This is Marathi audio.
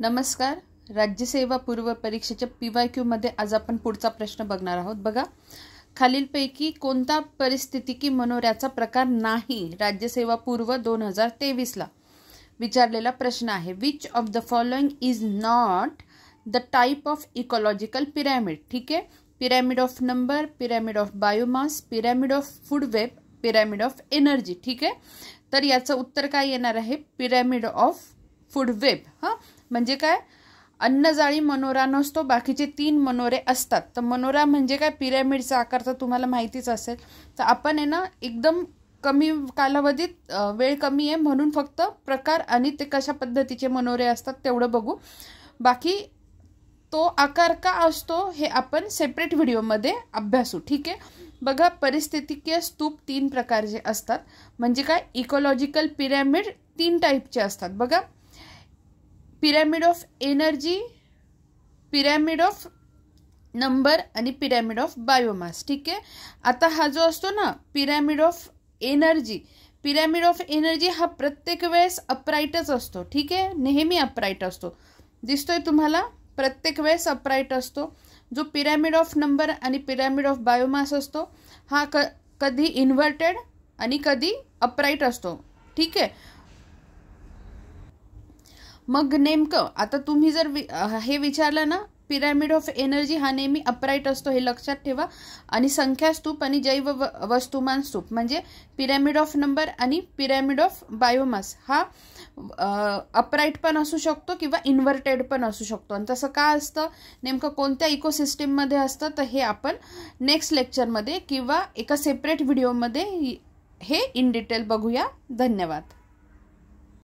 नमस्कार. राज्यसेवा पूर्व परीक्षेच्या PYQ मध्ये आज आपण पुढचा प्रश्न बघणार आहोत. बघा, खालीलपैकी कोणता परिस्थितिकी मनोऱ्याचा प्रकार नाही? राज्यसेवा पूर्व 2023 ला विचारलेला प्रश्न आहे. Which of the following is not the type of ecological pyramid? ठीक आहे. Pyramid of number, pyramid of biomass, pyramid of food web, pyramid of energy. ठीक आहे. तर याचं उत्तर काय येणार आहे? Pyramid of food web. म्हणजे काय? अन्नजाळी मनोरा नसतो, बाकीचे 3 मनोरे असतात. तर मनोरा म्हणजे काय? पिरॅमिडचा आकार तर तुम्हाला माहितीच असेल. तर आपण आहे ना एकदम कमी कालावधीत, वेळ कमी आहे म्हणून फक्त प्रकार आणि ते कशा पद्धतीचे मनोरे असतात तेवढं बघू. बाकी तो आकार का असतो हे आपण सेपरेट व्हिडिओमध्ये अभ्यासू. ठीक आहे. बघा, परिस्थितिकीय स्तूप 3 प्रकारचे असतात. म्हणजे काय? इकॉलॉजिकल पिरॅमिड 3 टाईपचे असतात. बघा, pyramid of energy, pyramid of number आणि पिरॅमिड ऑफ बायोमास. ठीक आहे. आता हा जो असतो ना pyramid of energy, pyramid of energy हा प्रत्येक वेळेस अपराईटच असतो. ठीक आहे. नेहमी अपराईट असतो. दिसतोय तुम्हाला? प्रत्येक वेळेस अपराईट असतो. जो पिरॅमिड ऑफ नंबर आणि पिरॅमिड ऑफ बायोमास असतो हा कधी इन्व्हर्टेड आणि कधी अपराईट असतो. ठीक आहे. मग नेमकं आता तुम्ही जर हे विचारलं ना, पिरॅमिड ऑफ एनर्जी हा नेहमी अपराईट असतो हे लक्षात ठेवा. आणि संख्या स्तूप आणि जैव वस्तुमान स्तूप म्हणजे पिरॅमिड ऑफ नंबर आणि पिरॅमिड ऑफ बायोमास हा अपराईट पण असू शकतो किंवा इन्व्हर्टेड पण असू शकतो. आणि तसं का असतं, नेमकं कोणत्या इकोसिस्टीममध्ये असतं, तर हे आपण नेक्स्ट लेक्चरमध्ये किंवा एका सेपरेट व्हिडिओमध्ये हे इन डिटेल बघूया. धन्यवाद.